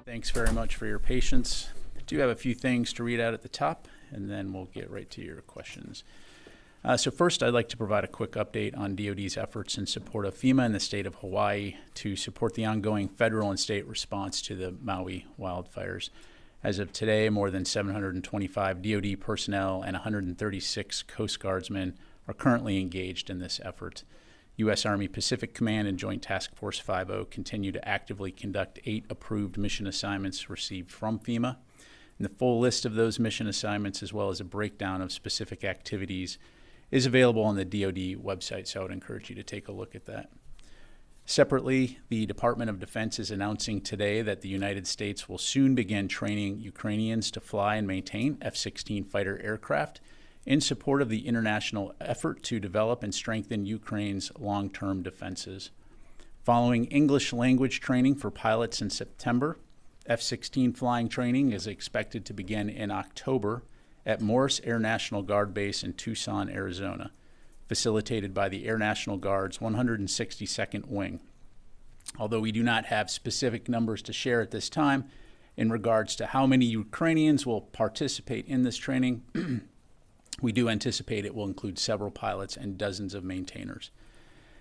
Thanks very much for your patience. I do have a few things to read out at the top, and then we'll get right to your questions. So first, I'd like to provide a quick update on DoD's efforts in support of FEMA and the state of Hawaii to support the ongoing federal and state response to the Maui wildfires. As of today, more than 725 DoD personnel and 136 Coast Guardsmen are currently engaged in this effort. U.S. Army Pacific Command and Joint Task Force 5 continue to actively conduct 8 approved mission assignments received from FEMA. And the full list of those mission assignments, as well as a breakdown of specific activities, is available on the DoD website, so I would encourage you to take a look at that. Separately, the Department of Defense is announcing today that the United States will soon begin training Ukrainians to fly and maintain F-16 fighter aircraft in support of the international effort to develop and strengthen Ukraine's long-term defenses. Following English language training for pilots in September, F-16 flying training is expected to begin in October at Morris Air National Guard Base in Tucson, Arizona, facilitated by the Air National Guard's 162nd Wing. Although we do not have specific numbers to share at this time in regards to how many Ukrainians will participate in this training, we do anticipate it will include several pilots and dozens of maintainers.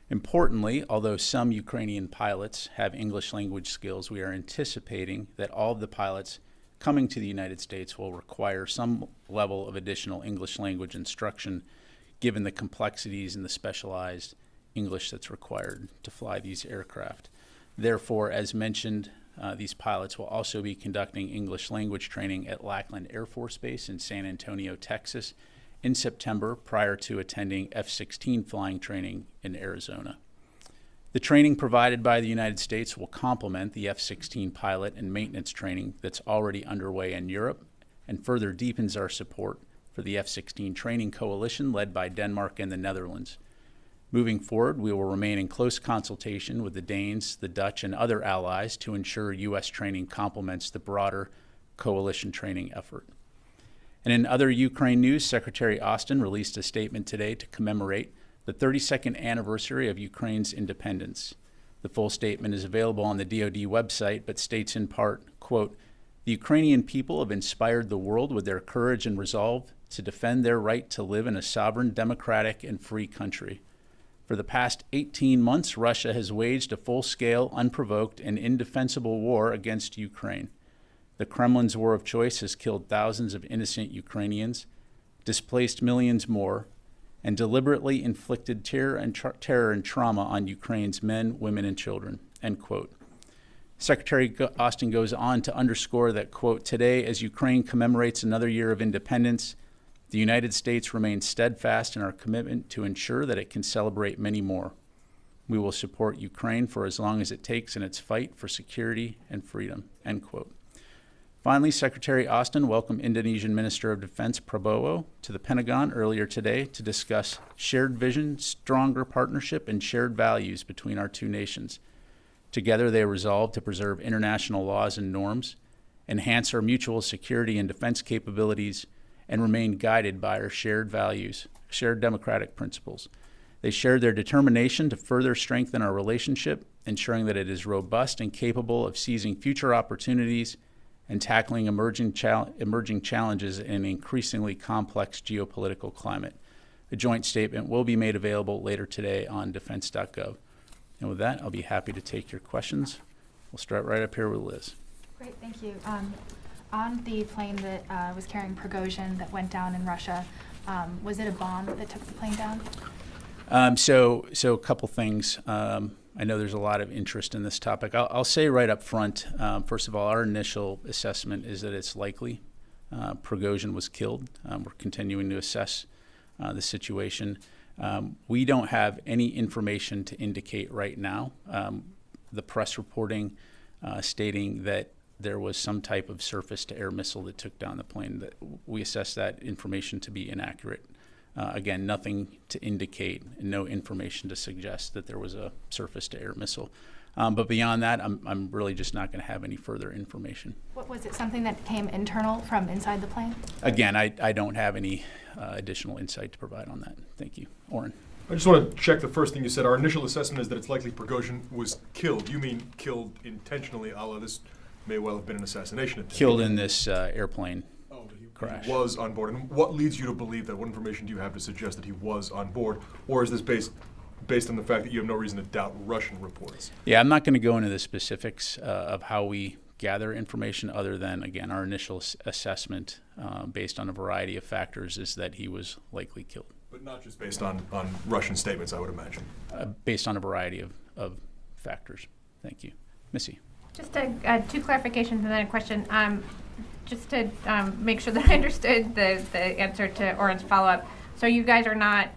Importantly, although some Ukrainian pilots have English language skills, we are anticipating that all of the pilots coming to the United States will require some level of additional English language instruction, given the complexities and the specialized English that's required to fly these aircraft. Therefore, as mentioned, these pilots will also be conducting English language training at Lackland Air Force Base in San Antonio, Texas, in September, prior to attending F-16 flying training in Arizona. The training provided by the United States will complement the F-16 pilot and maintenance training that's already underway in Europe and further deepens our support for the F-16 training coalition led by Denmark and the Netherlands. Moving forward, we will remain in close consultation with the Danes, the Dutch, and other allies to ensure U.S. training complements the broader coalition training effort. And in other Ukraine news, Secretary Austin released a statement today to commemorate the 32nd anniversary of Ukraine's independence. The full statement is available on the DoD website, but states in part, quote, "The Ukrainian people have inspired the world with their courage and resolve to defend their right to live in a sovereign, democratic, and free country. For the past 18 months, Russia has waged a full-scale, unprovoked, and indefensible war against Ukraine. The Kremlin's war of choice has killed thousands of innocent Ukrainians, displaced millions more, and deliberately inflicted terror and trauma on Ukraine's men, women, and children," end quote. Secretary Austin goes on to underscore that, quote, "Today, as Ukraine commemorates another year of independence, the United States remains steadfast in our commitment to ensure that it can celebrate many more. We will support Ukraine for as long as it takes in its fight for security and freedom," end quote. Finally, Secretary Austin welcomed Indonesian Minister of Defense Prabowo to the Pentagon earlier today to discuss shared vision, stronger partnership, and shared values between our two nations. Together, they resolved to preserve international laws and norms, enhance our mutual security and defense capabilities, and remain guided by our shared values, shared democratic principles. They shared their determination to further strengthen our relationship, ensuring that it is robust and capable of seizing future opportunities and tackling emerging challenges in an increasingly complex geopolitical climate. A joint statement will be made available later today on defense.gov. And with that, I'll be happy to take your questions. We'll start right up here with Liz. Great, thank you. On the plane that was carrying Prigozhin that went down in Russia, was it a bomb that took the plane down? So a couple things. I know there's a lot of interest in this topic. I'll say right up front, first of all, our initial assessment is that it's likely Prigozhin was killed. We're continuing to assess the situation. We don't have any information to indicate right now. The press reporting stating that there was some type of surface-to-air missile that took down the plane. That we assess that information to be inaccurate. Again, nothing to indicate and no information to suggest that there was a surface-to-air missile. But beyond that, I'm really just not going to have any further information. What was it, something that came internal from inside the plane? Again, I don't have any additional insight to provide on that. Thank you. Oren. I just want to check the first thing you said. Our initial assessment is that it's likely Prigozhin was killed. You mean killed intentionally, a la this may well have been an assassination attempt. Killed in this airplane He crash. was on board. And what leads you to believe that? What information do you have to suggest that he was on board? Or is this based on the fact that you have no reason to doubt Russian reports? Yeah, I'm not going to go into the specifics of how we gather information other than, again, our initial assessment based on a variety of factors is that he was likely killed. But not just based on Russian statements, I would imagine. Based on a variety of factors. Thank you. Missy. Just two clarifications and then a question. Just to make sure that I understood the answer to Oren's follow-up. So you guys are not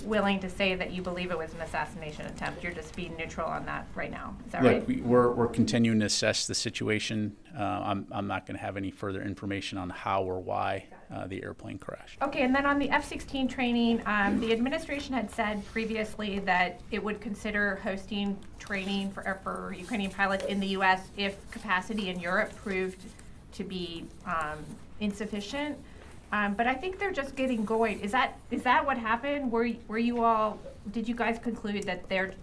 willing to say that you believe it was an assassination attempt. You're just being neutral on that right now. Is that right? Look, we're continuing to assess the situation. I'm not going to have any further information on how or why the airplane crashed. Okay, and then on the F-16 training, the administration had said previously that it would consider hosting training for Ukrainian pilots in the U.S. if capacity in Europe proved to be insufficient. But I think they're just getting going. Is that what happened? Did you guys conclude that their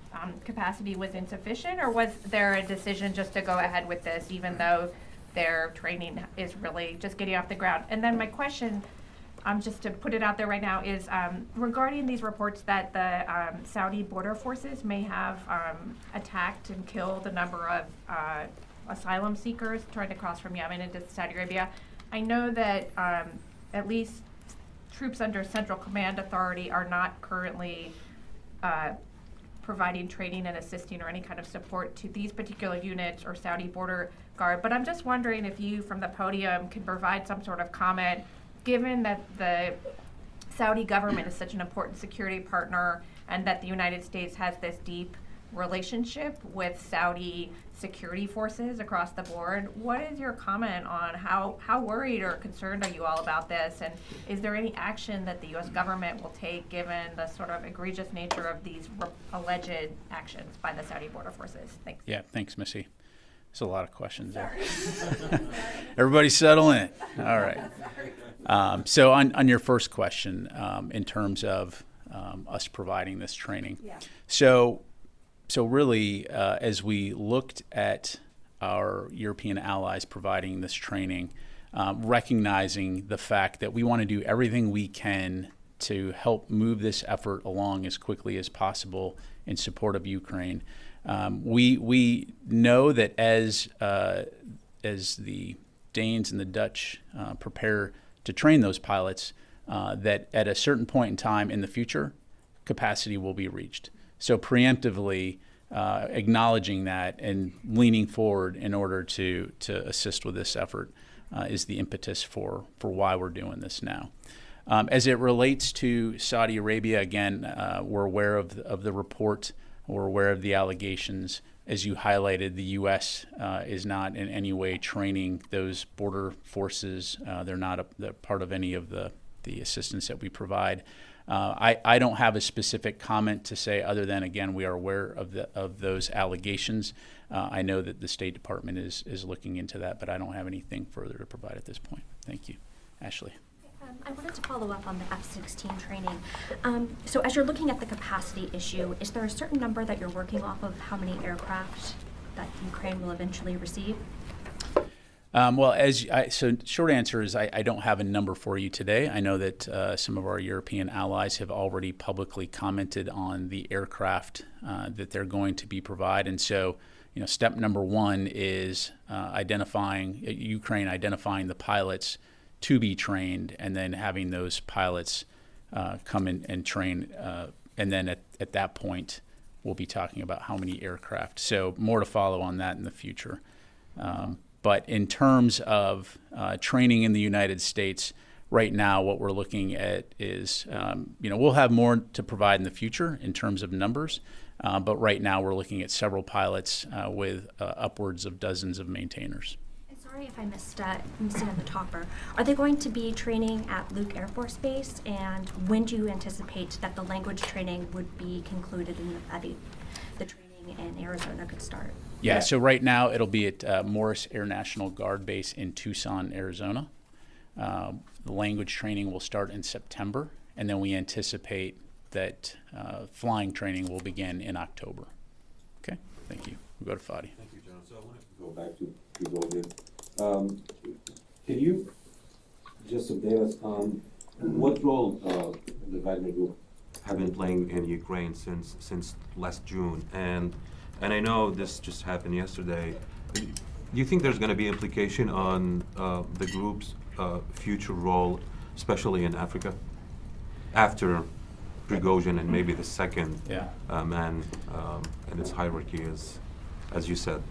capacity was insufficient, or was there a decision just to go ahead with this, even though their training is really just getting off the ground? And then my question, just to put it out there right now, is regarding these reports that the Saudi border forces may have attacked and killed a number of asylum seekers trying to cross from Yemen into Saudi Arabia. I know that at least troops under Central Command Authority are not currently providing training and assisting or any kind of support to these particular units or Saudi border guard. But I'm just wondering if you, from the podium, can provide some sort of comment, given that the Saudi government is such an important security partner and that the United States has this deep relationship with Saudi security forces across the board. What is your comment on how worried or concerned are you all about this? And is there any action that the U.S. government will take given the sort of egregious nature of these alleged actions by the Saudi border forces? Thanks. Yeah, thanks, Missy. There's a lot of questions there. Everybody settle in. All right. So on your first question, in terms of us providing this training. Yeah. So really, as we looked at our European allies providing this training, recognizing the fact that we want to do everything we can to help move this effort along as quickly as possible in support of Ukraine, we know that as the Danes and the Dutch prepare to train those pilots, that at a certain point in time in the future, capacity will be reached. So preemptively acknowledging that and leaning forward in order to assist with this effort is the impetus for why we're doing this now. As it relates to Saudi Arabia, again, we're aware of the report. We're aware of the allegations. As you highlighted, the U.S. Is not in any way training those border forces. They're not a part of any of the assistance that we provide. I don't have a specific comment to say other than, again, we are aware of those allegations. I know that the State Department is looking into that, but I don't have anything further to provide at this point. Thank you. Ashley. I wanted to follow up on the F-16 training. So as you're looking at the capacity issue, is there a certain number that you're working off of how many aircraft that Ukraine will eventually receive? So short answer is I don't have a number for you today. I know that some of our European allies have already publicly commented on the aircraft that they're going to be provided. And so, step number one is Ukraine identifying the pilots to be trained, and then having those pilots come in and train. And then at that point, we'll be talking about how many aircraft. So more to follow on that in the future. But in terms of training in the United States, right now what we're looking at is, we'll have more to provide in the future in terms of numbers. But right now we're looking at several pilots with upwards of dozens of maintainers. Sorry if I missed it in the topper. Are they going to be training at Luke Air Force Base? And when do you anticipate that the language training would be concluded and the training in Arizona could start? Yeah, so right now it'll be at Morris Air National Guard Base in Tucson, Arizona. The language training will start in September, and then we anticipate that flying training will begin in October. Okay, thank you. We'll go to Fadi. Thank you, John. So I wanted to go back to Prigozhin. Can you just update us on what role the Wagner Group have been playing in Ukraine since last June? And I know this just happened yesterday. Do you think there's going to be implication on the group's future role, especially in Africa, after Prigozhin and maybe the second man in its hierarchy is, as you said,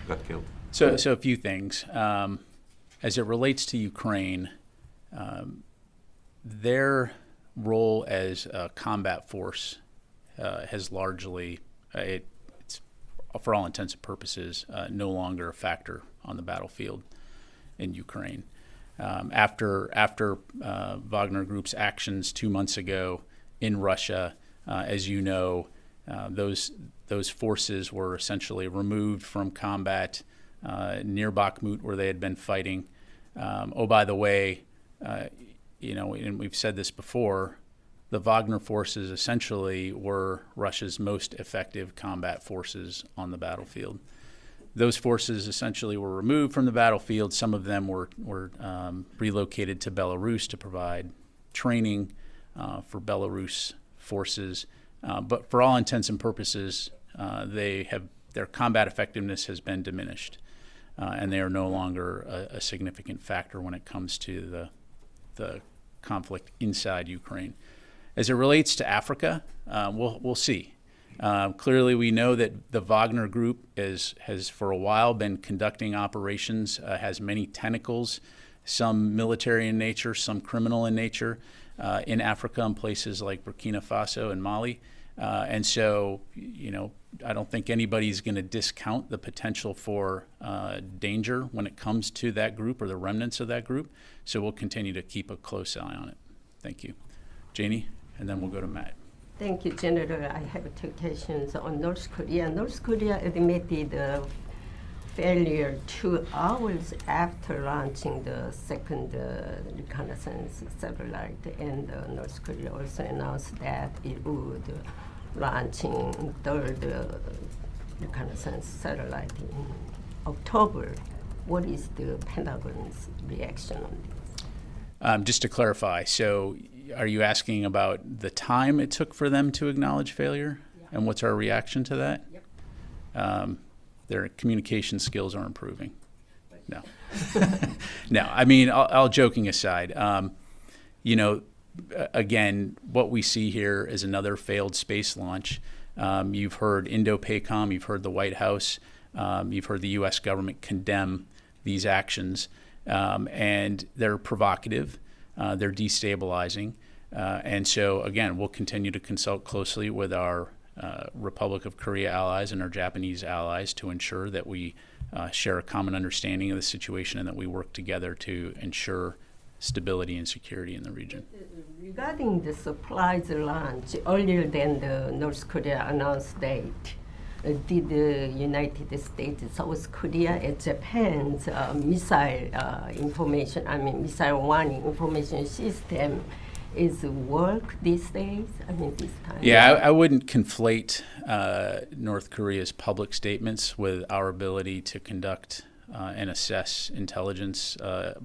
got killed? So a few things. As it relates to Ukraine, their role as a combat force has largely, it's for all intents and purposes, no longer a factor on the battlefield in Ukraine. After Wagner Group's actions 2 months ago in Russia, as you know, those forces were essentially removed from combat near Bakhmut, where they had been fighting. Oh, by the way, and we've said this before, the Wagner forces essentially were Russia's most effective combat forces on the battlefield. Those forces essentially were removed from the battlefield. Some of them were relocated to Belarus to provide training for Belarus forces. But for all intents and purposes, their combat effectiveness has been diminished, and they are no longer a significant factor when it comes to the conflict inside Ukraine. As it relates to Africa, we'll see. Clearly, we know that the Wagner Group has for a while been conducting operations, has many tentacles, some military in nature, some criminal in nature, in Africa in places like Burkina Faso and Mali. And so, I don't think anybody's going to discount the potential for danger when it comes to that group or the remnants of that group. So we'll continue to keep a close eye on it. Thank you. Janie, and then we'll go to Matt. Thank you, General. I have two questions on North Korea. North Korea admitted failure 2 hours after launching the second reconnaissance satellite, and North Korea also announced that it would launching third reconnaissance satellite in October. What is the Pentagon's reaction on this? Just to clarify, so are you asking about the time it took for them to acknowledge failure? Yeah. And what's our reaction to that? Yep. Their communication skills are improving. No. No, I mean, all joking aside, again, what we see here is another failed space launch. You've heard Indo-PACOM, you've heard the White House, you've heard the U.S. government condemn these actions, and they're provocative, they're destabilizing, and so, again, we'll continue to consult closely with our Republic of Korea allies and our Japanese allies to ensure that we share a common understanding of the situation and that we work together to ensure stability and security in the region. Regarding the supplies launch earlier than the North Korea announced date, did the United States, South Korea, and Japan's missile warning information system is work these days? I mean, this time? Yeah, I wouldn't conflate North Korea's public statements with our ability to conduct and assess intelligence,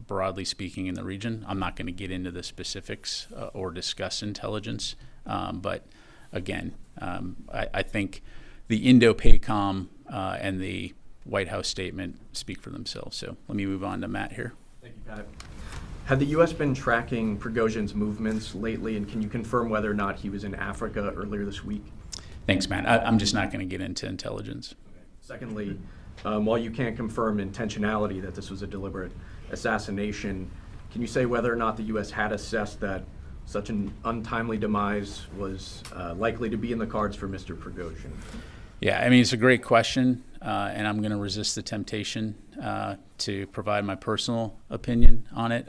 broadly speaking, in the region. I'm not going to get into the specifics or discuss intelligence, but again, I think the Indo-PACOM and the White House statement speak for themselves. So let me move on to Matt here. Thank you, Pat. Had the U.S. been tracking Prigozhin's movements lately, and can you confirm whether or not he was in Africa earlier this week? Thanks, Matt. I'm just not going to get into intelligence. Okay. Secondly, while you can't confirm intentionality that this was a deliberate assassination, can you say whether or not the U.S. had assessed that such an untimely demise was likely to be in the cards for Mr. Prigozhin? Yeah, I mean, it's a great question, and I'm going to resist the temptation to provide my personal opinion on it.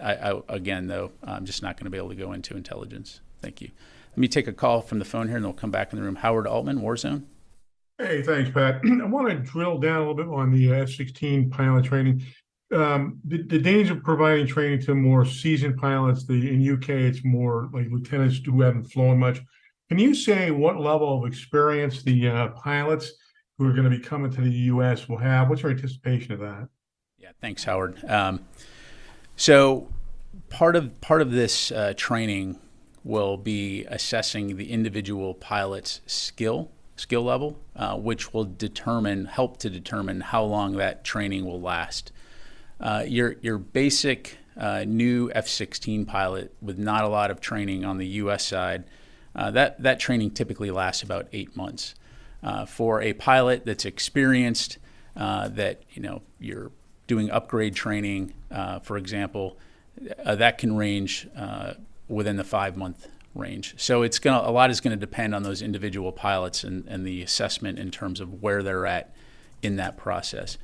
Again, though, I'm just not going to be able to go into intelligence. Thank you. Let me take a call from the phone here, and then we'll come back in the room. Howard Altman, Warzone. Hey, thanks, Pat. I want to drill down a little bit on the F-16 pilot training. The danger of providing training to more seasoned pilots, in UK, it's more like lieutenants who haven't flown much. Can you say what level of experience the pilots who are going to be coming to the U.S. will have? What's your anticipation of that? Yeah, thanks, Howard. So part of this training will be assessing the individual pilot's skill level, which will help to determine how long that training will last. Your basic new F-16 pilot with not a lot of training on the U.S. side, that training typically lasts about 8 months. For a pilot that's experienced, that you're doing upgrade training, for example, that can range within the 5-month range. So a lot is going to depend on those individual pilots and the assessment in terms of where they're at in that process.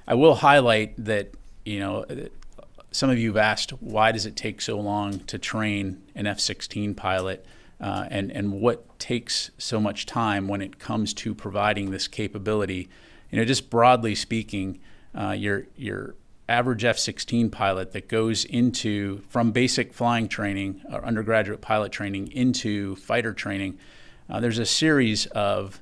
I will highlight that some of you have asked, why does it take so long to train an F-16 pilot, and what takes so much time when it comes to providing this capability? Just broadly speaking, your average F-16 pilot that goes from basic flying training or undergraduate pilot training into fighter training, there's a series of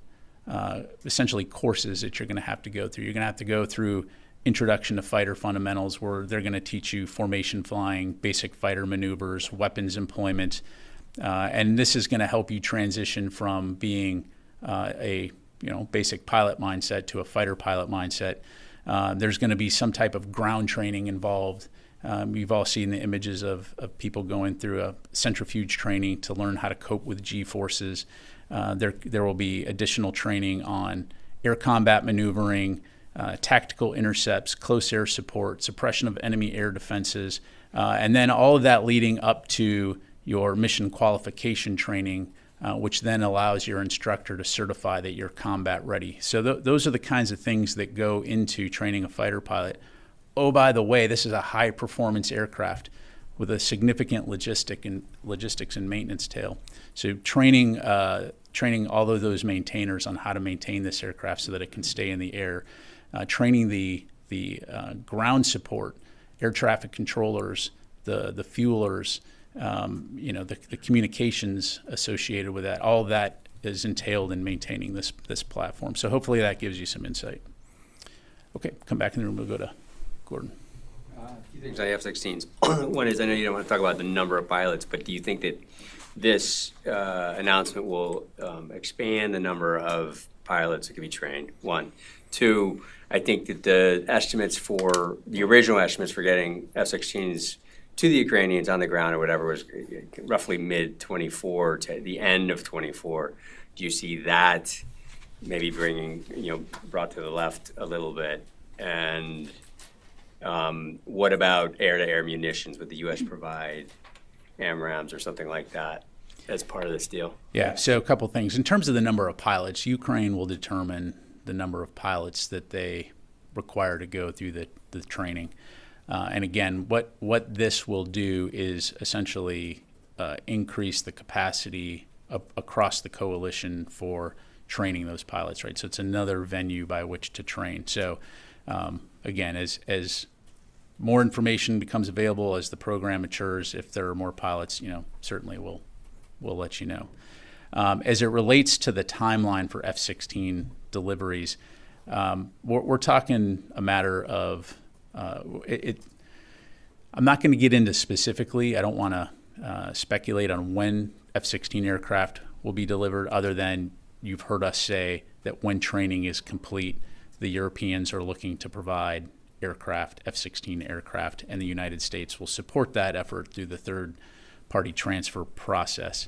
essentially courses that you're going to have to go through. You're going to have to go through Introduction to Fighter Fundamentals, where they're going to teach you formation flying, basic fighter maneuvers, weapons employment, and this is going to help you transition from being a basic pilot mindset to a fighter pilot mindset. There's going to be some type of ground training involved. You've all seen the images of people going through a centrifuge training to learn how to cope with G-forces. There will be additional training on air combat maneuvering, tactical intercepts, close air support, suppression of enemy air defenses, and then all of that leading up to your mission qualification training, which then allows your instructor to certify that you're combat ready. So those are the kinds of things that go into training a fighter pilot. Oh, by the way, this is a high performance aircraft with a significant logistics and maintenance tail. So training all of those maintainers on how to maintain this aircraft so that it can stay in the air, training the ground support, air traffic controllers, the fuelers, the communications associated with that. All of that is entailed in maintaining this platform. So hopefully that gives you some insight. Okay, come back in the room. We'll go to Gordon. A few things on F-16s. One is, I know you don't want to talk about the number of pilots, but do you think that this announcement will expand the number of pilots that can be trained? One. Two, I think that the original estimates for getting F-16s to the Ukrainians on the ground or whatever was roughly mid-24 to the end of 24. Do you see that maybe brought to the left a little bit? And what about air-to-air munitions? Would the U.S. provide AMRAAMs or something like that as part of this deal? Yeah, so a couple things. In terms of the number of pilots, Ukraine will determine the number of pilots that they require to go through the training. And again, what this will do is essentially increase the capacity across the coalition for training those pilots, right? So it's another venue by which to train. So again, as more information becomes available, as the program matures, if there are more pilots, certainly we'll let you know. As it relates to the timeline for F-16 deliveries, we're talking a matter of I'm not going to get into specifically. I don't want to speculate on when F-16 aircraft will be delivered, other than you've heard us say that when training is complete, the Europeans are looking to provide aircraft, F-16 aircraft, and the United States will support that effort through the third-party transfer process.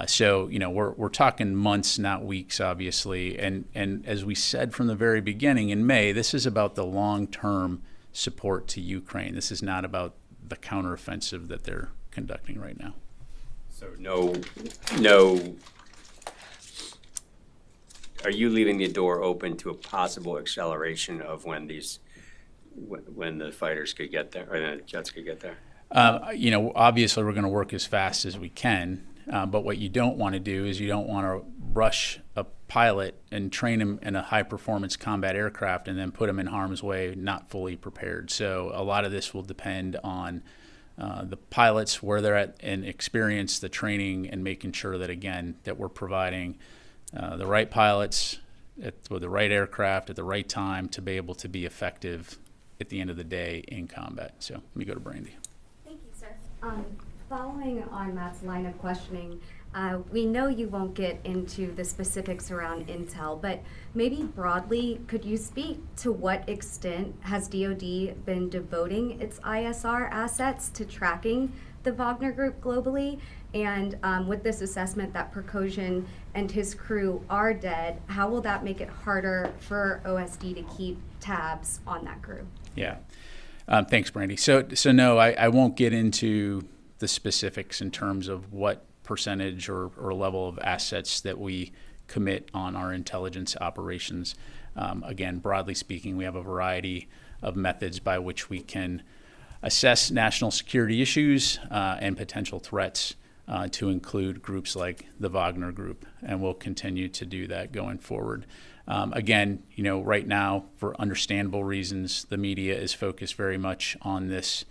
So we're talking months, not weeks, obviously. And as we said from the very beginning in May, this is about the long-term support to Ukraine. This is not about the counteroffensive that they're conducting right now. So no. Are you leaving the door open to a possible acceleration of when the fighters could get there, or the jets could get there? Obviously we're going to work as fast as we can, but what you don't want to do is you don't want to rush a pilot and train him in a high-performance combat aircraft and then put him in harm's way, not fully prepared. So a lot of this will depend on the pilots, where they're at and experience, the training, and making sure that, again, that we're providing the right pilots with the right aircraft at the right time to be able to be effective at the end of the day in combat. So let me go to Brandy. Thank you, sir. Following on Matt's line of questioning, we know you won't get into the specifics around intel, but maybe broadly, could you speak to what extent has DoD been devoting its ISR assets to tracking the Wagner Group globally? And with this assessment that Prigozhin and his crew are dead, how will that make it harder for OSD to keep tabs on that group? Yeah. Thanks, Brandy. So no, I won't get into the specifics in terms of what percentage or level of assets that we commit on our intelligence operations. Again, broadly speaking, we have a variety of methods by which we can assess national security issues and potential threats to include groups like the Wagner Group, and we'll continue to do that going forward. Again, right now, for understandable reasons, the media is focused very much on this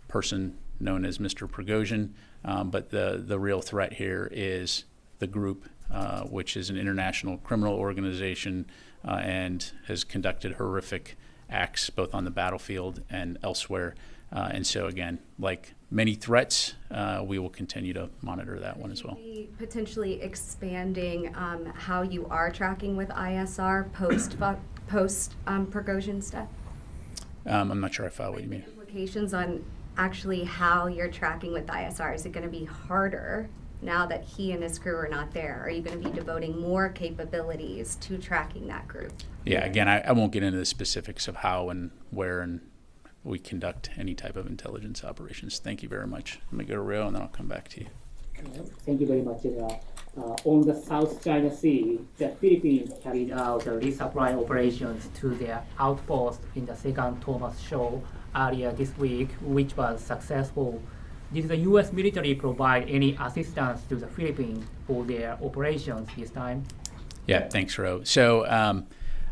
person known as Mr. Prigozhin, but the real threat here is the group, which is an international criminal organization and has conducted horrific acts both on the battlefield and elsewhere. And so again, like many threats, we will continue to monitor that one as well. Potentially expanding how you are tracking with ISR post Prigozhin stuff? I'm not sure I follow what you mean. Implications on actually how you're tracking with ISR. Is it going to be harder now that he and his crew are not there? Are you going to be devoting more capabilities to tracking that group? Yeah, again, I won't get into the specifics of how and where and we conduct any type of intelligence operations. Thank you very much. Let me go to Rio and then I'll come back to you. Thank you very much. On the South China Sea, the Philippines carried out resupply operations to their outpost in the second Thomas Shoal earlier this week, which was successful. Did the U.S. military provide any assistance to the Philippines for their operations this time? Yeah, thanks, Ro. So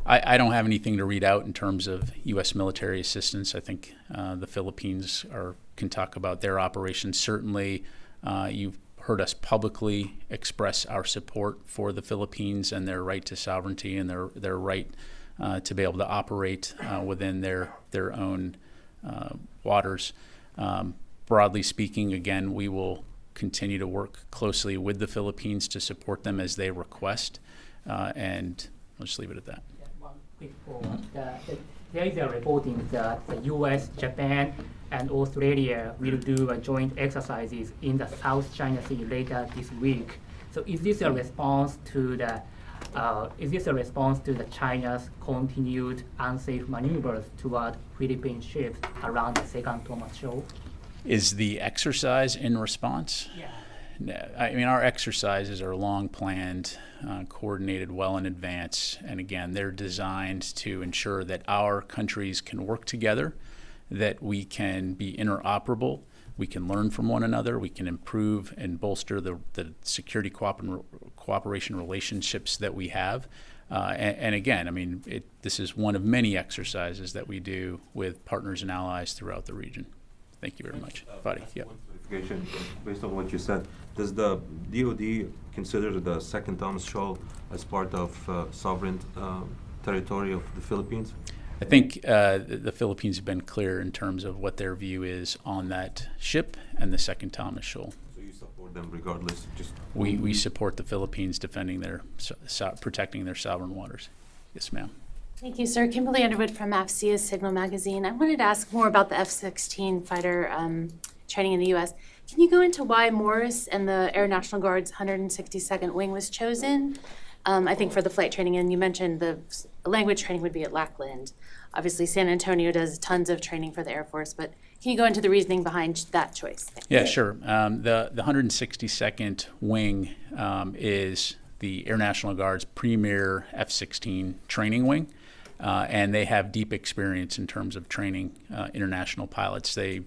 I don't have anything to read out in terms of U.S. military assistance. I think the Philippines can talk about their operations. Certainly, you've heard us publicly express our support for the Philippines and their right to sovereignty and their right to be able to operate within their own waters. Broadly speaking, again, we will continue to work closely with the Philippines to support them as they request, and I'll just leave it at that. One quick follow-up. There is a reporting that the U.S., Japan, and Australia will do joint exercises in the South China Sea later this week. So is this a response to the China's continued unsafe maneuvers toward Philippine ships around the second Thomas Shoal? Is the exercise in response? Yeah. No, I mean, our exercises are long planned, coordinated well in advance, and again, they're designed to ensure that our countries can work together, that we can be interoperable, we can learn from one another, we can improve and bolster the security cooperation relationships that we have. And again, I mean, this is one of many exercises that we do with partners and allies throughout the region. Thank you very much. Fadi, yeah. One clarification, based on what you said, does the DoD consider the second Thomas Shoal as part of sovereign territory of the Philippines? I think the Philippines have been clear in terms of what their view is on that ship and the second Thomas Shoal. So you support them regardless? We support the Philippines defending protecting their sovereign waters. Yes, ma'am. Thank you, sir. Kimberly Underwood from AFCEA Signal Magazine. I wanted to ask more about the F-16 fighter training in the U.S. Can you go into why Morris and the Air National Guard's 162nd Wing was chosen, I think, for the flight training? And you mentioned the language training would be at Lackland. Obviously, San Antonio does tons of training for the Air Force, but can you go into the reasoning behind that choice? Thanks. Yeah, sure. The 162nd Wing is the Air National Guard's premier F-16 training wing. And they have deep experience in terms of training international pilots. They,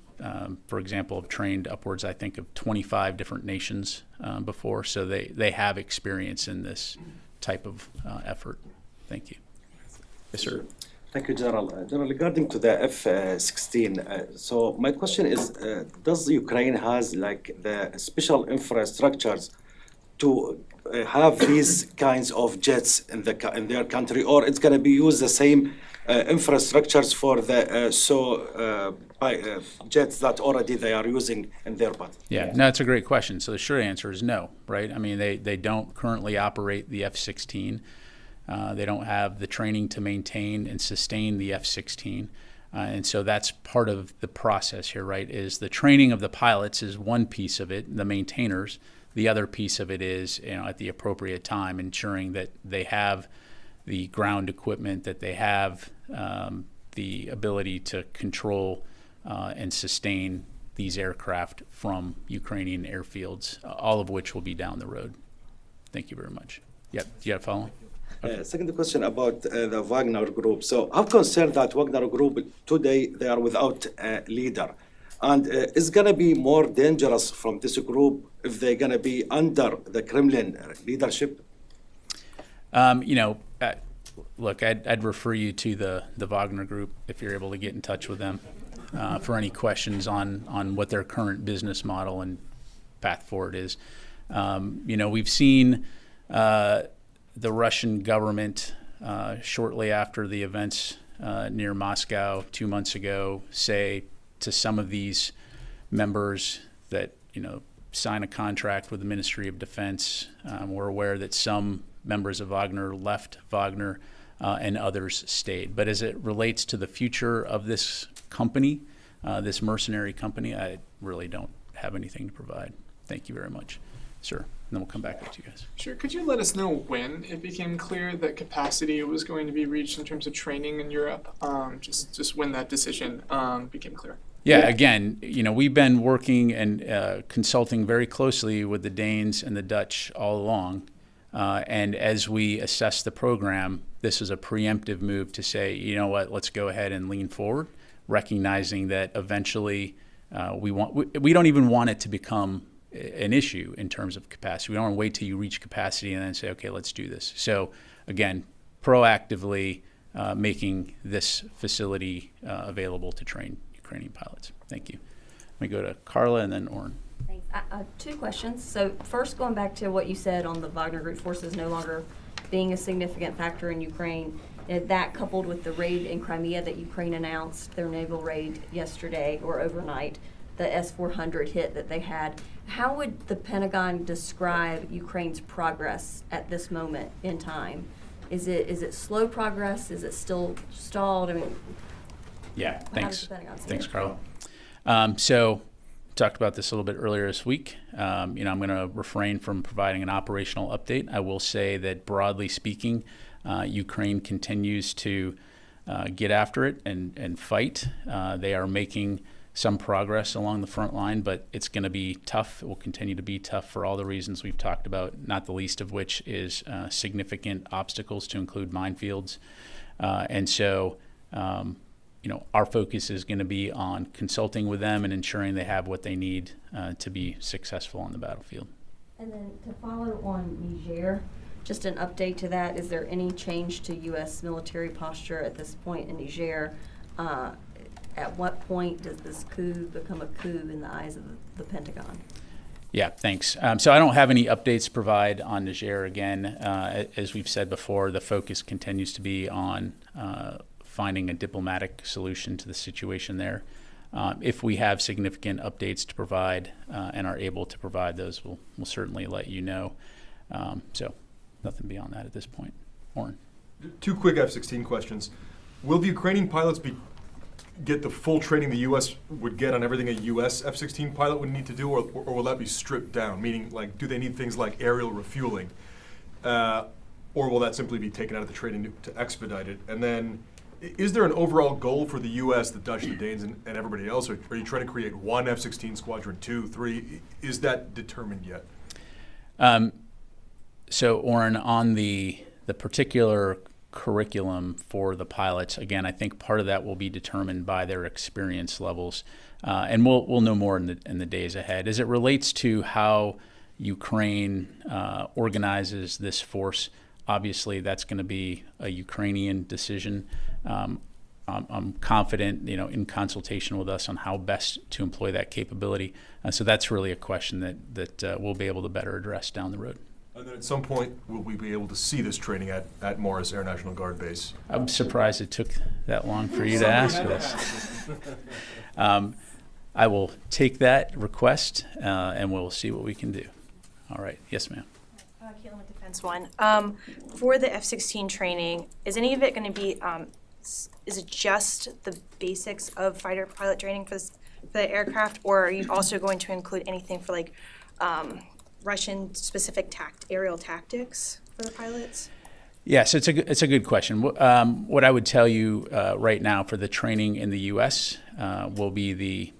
for example, have trained upwards, I think, of 25 different nations before. So they have experience in this type of effort. Thank you. Yes, sir. Thank you, General. General, regarding to the F-16, so my question is, does Ukraine has like the special infrastructures to have these kinds of jets in their country, or it's going to be used the same infrastructures for the jets that already they are using in their part? Yeah, no, that's a great question. So the short answer is no, right? I mean, they don't currently operate the F-16. They don't have the training to maintain and sustain the F-16. And so that's part of the process here, right, is the training of the pilots is one piece of it, the maintainers. The other piece of it is, at the appropriate time, ensuring that they have the ground equipment, that they have the ability to control and sustain these aircraft from Ukrainian airfields, all of which will be down the road. Thank you very much. Yep, do you have a follow-up? Second question about the Wagner Group. So I'm concerned that Wagner Group today, they are without a leader. And it's going to be more dangerous from this group if they're going to be under the Kremlin leadership? Look, I'd refer you to the Wagner Group if you're able to get in touch with them for any questions on what their current business model and path forward is. We've seen the Russian government shortly after the events near Moscow 2 months ago say to some of these members that sign a contract with the Ministry of Defense. We're aware that some members of Wagner left Wagner and others stayed. But as it relates to the future of this company, this mercenary company, I really don't have anything to provide. Thank you very much, sir. And then we'll come back to you guys. Sure. Could you let us know when it became clear that capacity was going to be reached in terms of training in Europe? Just when that decision became clear. Yeah, again, we've been working and consulting very closely with the Danes and the Dutch all along. And as we assess the program, this is a preemptive move to say, you know what, let's go ahead and lean forward, recognizing that eventually we don't even want it to become an issue in terms of capacity. We don't want to wait till you reach capacity and then say, okay, let's do this. So again, proactively making this facility available to train Ukrainian pilots. Thank you. Let me go to Carla and then Oren. Thanks. Two questions. So first, going back to what you said on the Wagner Group forces no longer being a significant factor in Ukraine, that coupled with the raid in Crimea that Ukraine announced, their naval raid yesterday or overnight, the S-400 hit that they had, how would the Pentagon describe Ukraine's progress at this moment in time? Is it slow progress? Is it still stalled? I mean, yeah, thanks. Thanks, it? Carla. So talked about this a little bit earlier this week. I'm going to refrain from providing an operational update. I will say that broadly speaking, Ukraine continues to get after it and fight. They are making some progress along the front line, but it's going to be tough. It will continue to be tough for all the reasons we've talked about, not the least of which is significant obstacles to include minefields. And so, our focus is going to be on consulting with them and ensuring they have what they need to be successful on the battlefield. And then to follow on Niger, just an update to that, is there any change to U.S. military posture at this point in Niger? At what point does this coup become a coup in the eyes of the Pentagon? Yeah, thanks. So I don't have any updates to provide on Niger. Again, as we've said before, the focus continues to be on finding a diplomatic solution to the situation there. If we have significant updates to provide and are able to provide those, we'll certainly let you know. So nothing beyond that at this point. Oren. Two quick F-16 questions. Will the Ukrainian pilots get the full training the U.S. would get on everything a U.S. F-16 pilot would need to do, or will that be stripped down? Meaning, do they need things like aerial refueling? Or will that simply be taken out of the training to expedite it? And then, is there an overall goal for the U.S., the Dutch, the Danes, and everybody else? Or are you trying to create one F-16 squadron, 2, 3? Is that determined yet? So, Oren, on the particular curriculum for the pilots, again, I think part of that will be determined by their experience levels, and we'll know more in the days ahead. As it relates to how Ukraine organizes this force, obviously that's going to be a Ukrainian decision. I'm confident, in consultation with us on how best to employ that capability. So that's really a question that we'll be able to better address down the road. And then at some point, will we be able to see this training at Morris Air National Guard Base? I'm surprised it took that long for you to ask this. I will take that request, and we'll see what we can do. All right. Yes, ma'am. Caitlin with Defense One. For the F-16 training, is any of it going to be, is it just the basics of fighter pilot training for the aircraft, or are you also going to include anything for like Russian-specific aerial tactics for the pilots? Yes, it's a good question. What I would tell you right now for the training in the U.S. Will be the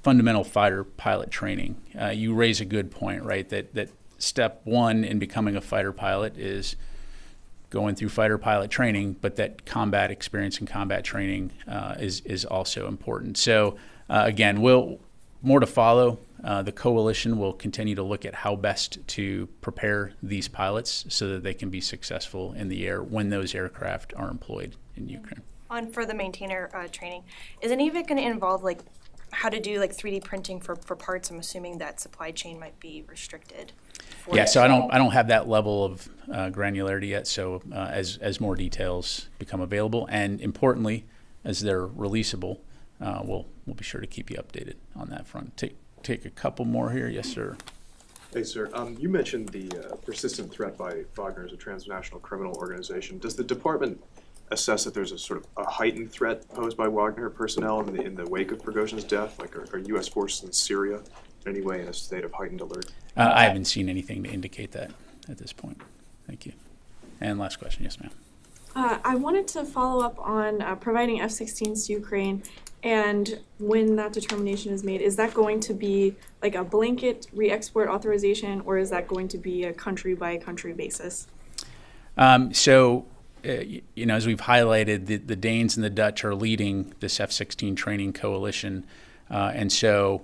fundamental fighter pilot training. You raise a good point, right? That step one in becoming a fighter pilot is going through fighter pilot training, but that combat experience and combat training is also important. So again, more to follow. The coalition will continue to look at how best to prepare these pilots so that they can be successful in the air when those aircraft are employed in Ukraine. For the maintainer training, is any of it going to involve like how to do like 3D printing for parts? I'm assuming that supply chain might be restricted. Yeah, so I don't have that level of granularity yet. So as more details become available, and importantly, as they're releasable, we'll be sure to keep you updated on that front. Take a couple more here. Yes, sir. Hey, sir. You mentioned the persistent threat by Wagner as a transnational criminal organization. Does the department assess that there's a sort of a heightened threat posed by Wagner personnel in the wake of Prigozhin's death? Like, are U.S. forces in Syria in any way in a state of heightened alert? I haven't seen anything to indicate that at this point. Thank you. And last question. Yes, ma'am. I wanted to follow up on providing F-16s to Ukraine, and when that determination is made, is that going to be like a blanket re-export authorization, or is that going to be a country-by-country basis? As we've highlighted, the Danes and the Dutch are leading this F-16 training coalition, and so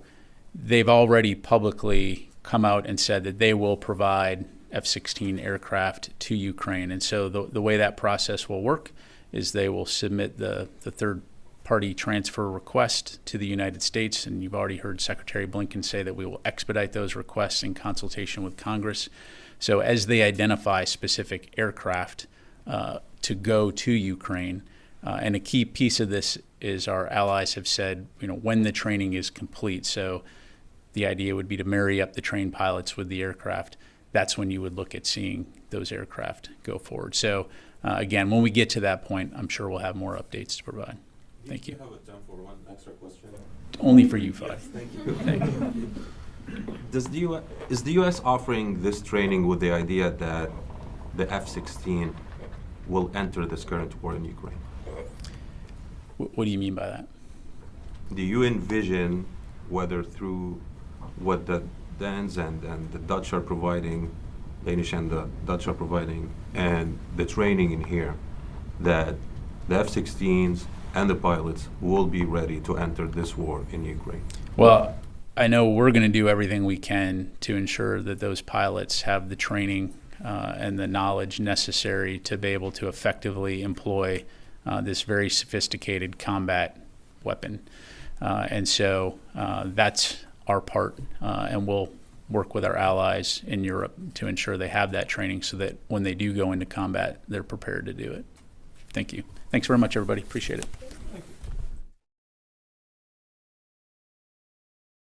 they've already publicly come out and said that they will provide F-16 aircraft to Ukraine. And so the way that process will work is they will submit the third-party transfer request to the United States, and you've already heard Secretary Blinken say that we will expedite those requests in consultation with Congress. So as they identify specific aircraft to go to Ukraine, and a key piece of this is our allies have said, when the training is complete. So the idea would be to marry up the trained pilots with the aircraft. That's when you would look at seeing those aircraft go forward. So again, when we get to that point, I'm sure we'll have more updates to provide. Thank you. Do you have time for one extra question? Only for you, Five. Yes, thank you. Thank you. Is the U.S. offering this training with the idea that the F-16 will enter this current war in Ukraine? What do you mean by that? Do you envision, whether through what the Danes and the Dutch are providing, Danish and the Dutch are providing, and the training in here, that the F-16s and the pilots will be ready to enter this war in Ukraine? Well, I know we're going to do everything we can to ensure that those pilots have the training and the knowledge necessary to be able to effectively employ this very sophisticated combat weapon. And so that's our part, and we'll work with our allies in Europe to ensure they have that training so that when they do go into combat, they're prepared to do it. Thank you. Thanks very much, everybody. Appreciate it.